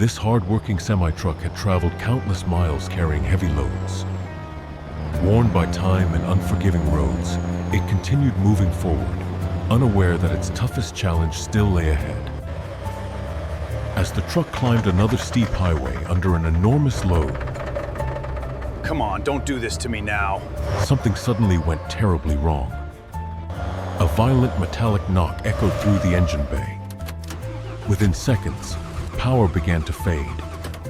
This hard-working semi-truck had traveled countless miles carrying heavy loads. Worn by time and unforgiving roads, it continued moving forward, unaware that its toughest challenge still lay ahead. As the truck climbed another steep highway under an enormous load, Come on, don't do this to me now. something suddenly went terribly wrong. A violent metallic knock echoed through the engine bay. Within seconds, power began to fade.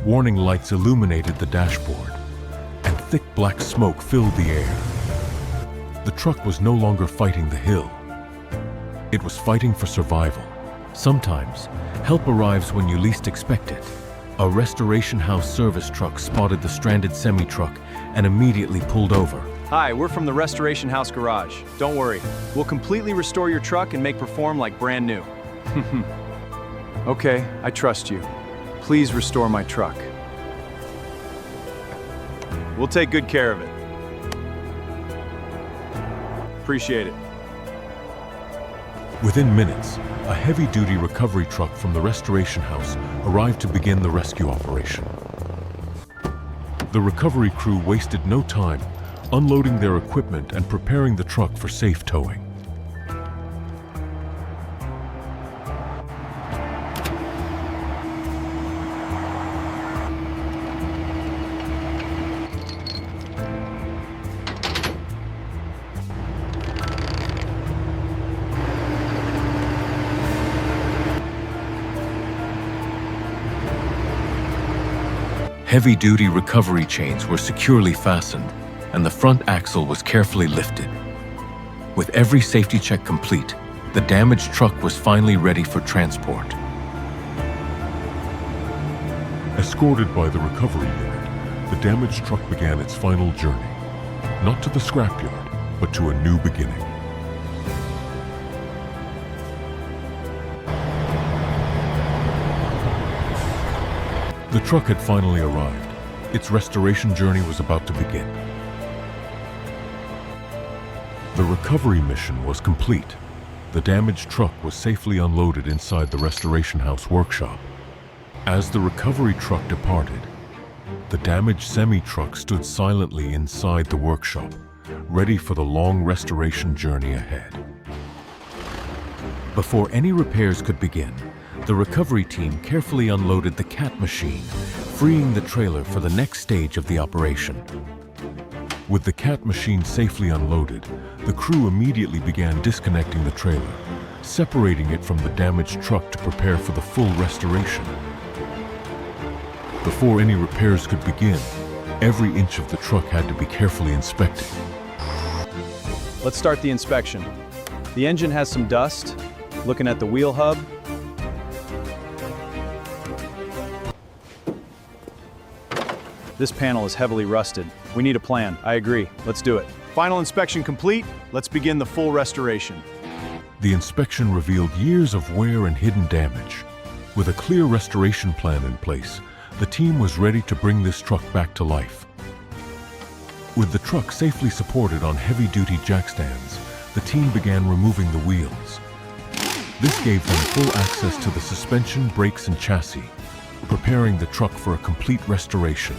Warning lights illuminated the dashboard, and thick black smoke filled the air. The truck was no longer fighting the hill. It was fighting for survival. Sometimes, help arrives when you least expect it. A restoration house service truck spotted the stranded semi-truck and immediately pulled over. Hi, we're from the Restoration House Garage. Don't worry, we'll completely restore your truck and make perform like brand new. Okay, I trust you. Please restore my truck. We'll take good care of it. Appreciate it. Within minutes, a heavy-duty recovery truck from the restoration house arrived to begin the rescue operation. The recovery crew wasted no time, unloading their equipment and preparing the truck for safe towing. Heavy-duty recovery chains were securely fastened, and the front axle was carefully lifted. With every safety check complete, the damaged truck was finally ready for transport. Escorted by the recovery unit, the damaged truck began its final journey, not to the scrapyard, but to a new beginning. The truck had finally arrived. Its restoration journey was about to begin. The recovery mission was complete. The damaged truck was safely unloaded inside the restoration house workshop. As the recovery truck departed, the damaged semi-truck stood silently inside the workshop, ready for the long restoration journey ahead. Before any repairs could begin, the recovery team carefully unloaded the CAT machine, freeing the trailer for the next stage of the operation. With the CAT machine safely unloaded, the crew immediately began disconnecting the trailer, separating it from the damaged truck to prepare for the full restoration. Before any repairs could begin, every inch of the truck had to be carefully inspected. Let's start the inspection. The engine has some dust. Looking at the wheel hub. This panel is heavily rusted. We need a plan. I agree. Let's do it. Final inspection complete. Let's begin the full restoration. The inspection revealed years of wear and hidden damage. With a clear restoration plan in place, the team was ready to bring this truck back to life. With the truck safely supported on heavy-duty jack stands, the team began removing the wheels. This gave them full access to the suspension, brakes, and chassis, preparing the truck for a complete restoration.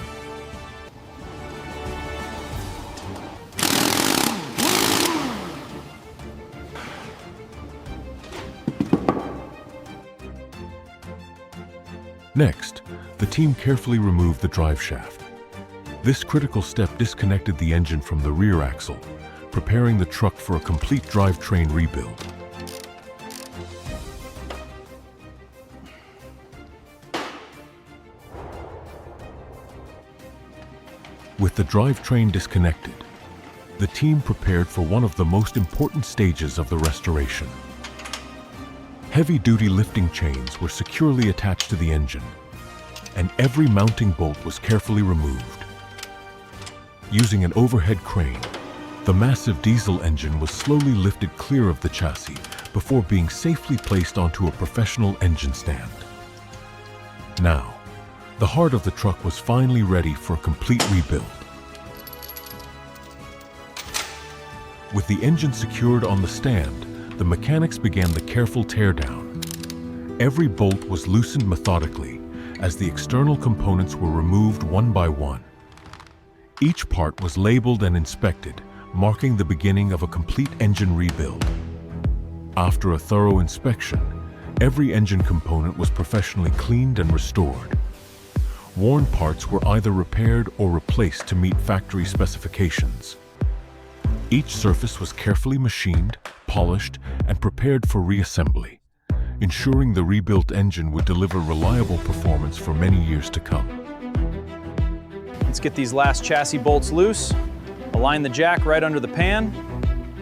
Next, the team carefully removed the drive shaft. This critical step disconnected the engine from the rear axle, preparing the truck for a complete drivetrain rebuild. With the drivetrain disconnected, the team prepared for one of the most important stages of the restoration. Heavy-duty lifting chains were securely attached to the engine, and every mounting bolt was carefully removed. Using an overhead crane, the massive diesel engine was slowly lifted clear of the chassis before being safely placed onto a professional engine stand. Now, the heart of the truck was finally ready for a complete rebuild. With the engine secured on the stand, the mechanics began the careful teardown. Every bolt was loosened methodically, as the external components were removed one by one. Each part was labeled and inspected, marking the beginning of a complete engine rebuild. After a thorough inspection, every engine component was professionally cleaned and restored. Worn parts were either repaired or replaced to meet factory specifications. Each surface was carefully machined, polished, and prepared for reassembly, ensuring the rebuilt engine would deliver reliable performance for many years to come. Let's get these last chassis bolts loose. Align the jack right under the pan.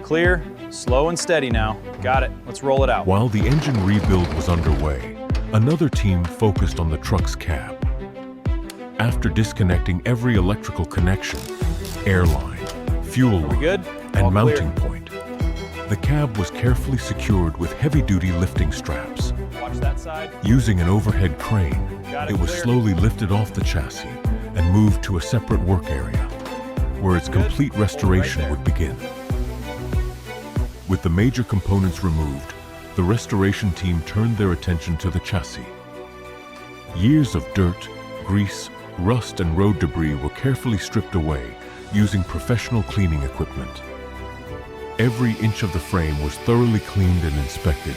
Clear, slow and steady now. Got it, let's roll it out. While the engine rebuild was underway, another team focused on the truck's cab. After disconnecting every electrical connection, airline, fuel line, good? and All mounting clear. point, the cab was carefully secured with heavy-duty lifting straps. Watch that side. Using an overhead crane, Got it it was clear. slowly lifted off the chassis and moved to a separate work area, where its Good. complete restoration Hold it right would begin. With the major components removed, the restoration team turned their attention to the chassis. Years of dirt, grease, rust, and road debris were carefully stripped away using professional cleaning equipment. Every inch of the frame was thoroughly cleaned and inspected,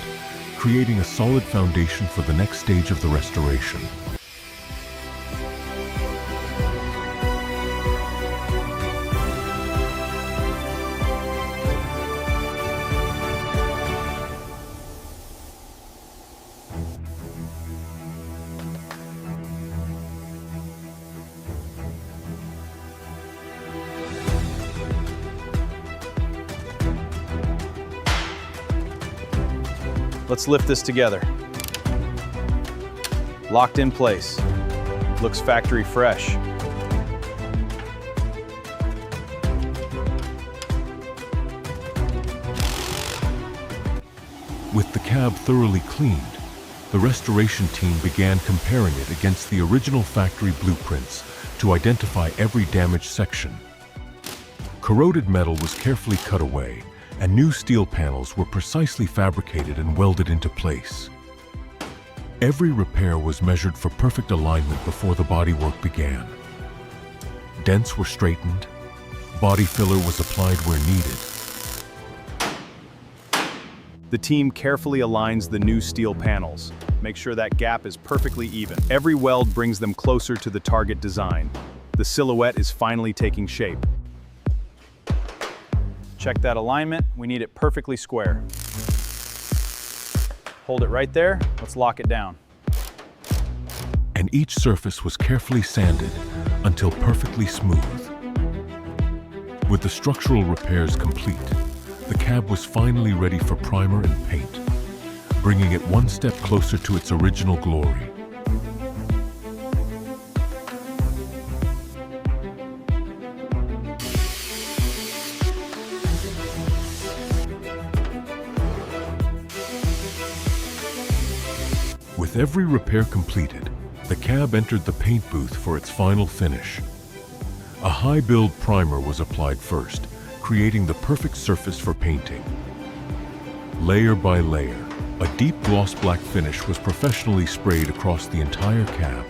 creating a solid foundation for the next stage of the restoration. Let's lift this together. Locked in place. Looks factory fresh. With the cab thoroughly cleaned, the restoration team began comparing it against the original factory blueprints to identify every damaged section. Corroded metal was carefully cut away, and new steel panels were precisely fabricated and welded into place. Every repair was measured for perfect alignment before the bodywork began. Dents were straightened, body filler was applied where needed. The team carefully aligns the new steel panels. Make sure that gap is perfectly even. Every weld brings them closer to the target design. The silhouette is finally taking shape. Check that alignment. We need it perfectly square. Hold it right there. Let's lock it down. And each surface was carefully sanded until perfectly smooth. With the structural repairs complete, the cab was finally ready for primer and paint, bringing it one step closer to its original glory. With every repair completed, the cab entered the paint booth for its final finish. A high-build primer was applied first, creating the perfect surface for painting. Layer by layer, a deep gloss black finish was professionally sprayed across the entire cab,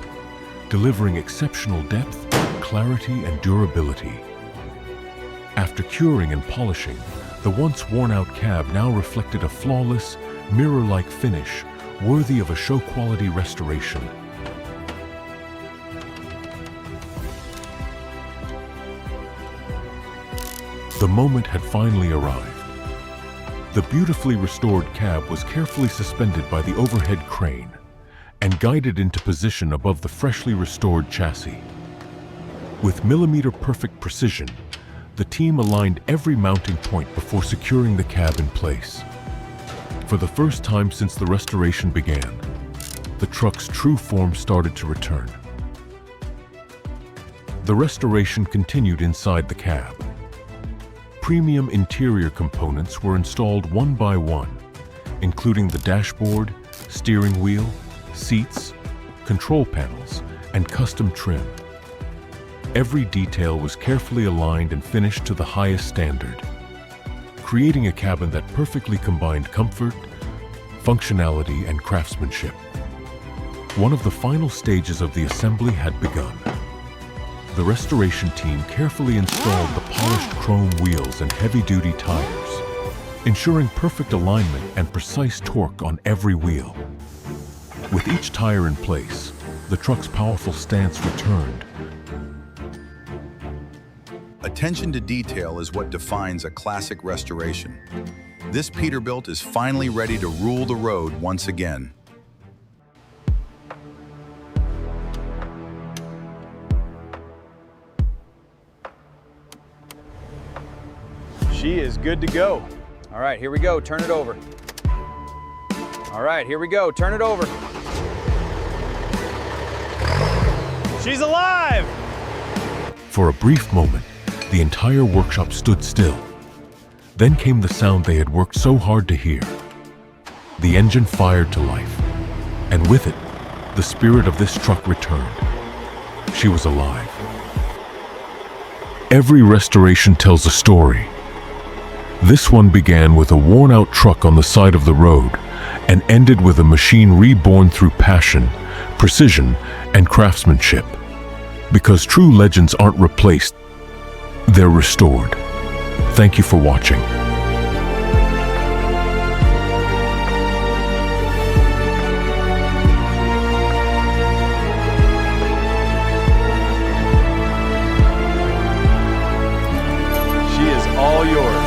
delivering exceptional depth, clarity, and durability. After curing and polishing, the once worn-out cab now reflected a flawless, mirror-like finish worthy of a show-quality restoration. The moment had finally arrived. The beautifully restored cab was carefully suspended by the overhead crane and guided into position above the freshly restored chassis. With millimeter-perfect precision, the team aligned every mounting point before securing the cab in place. For the first time since the restoration began, the truck's true form started to return. The restoration continued inside the cab. Premium interior components were installed one by one, including the dashboard, steering wheel, seats, control panels, and custom trim. Every detail was carefully aligned and finished to the highest standard, creating a cabin that perfectly combined comfort, functionality, and craftsmanship. One of the final stages of the assembly had begun. The restoration team carefully installed the polished chrome wheels and heavy-duty tires, ensuring perfect alignment and precise torque on every wheel. With each tire in place, the truck's powerful stance returned. Attention to detail is what defines a classic restoration. This Peterbilt is finally ready to rule the road once again. She is good to go. All right, here we go, turn it over. All right, here we go, turn it over. She's alive! For a brief moment, the entire workshop stood still. Then came the sound they had worked so hard to hear. The engine fired to life, and with it, the spirit of this truck returned. She was alive. Every restoration tells a story. This one began with a worn-out truck on the side of the road and ended with a machine reborn through passion, precision, and craftsmanship. Because true legends aren't replaced, they're restored. Thank you for watching. She is all yours.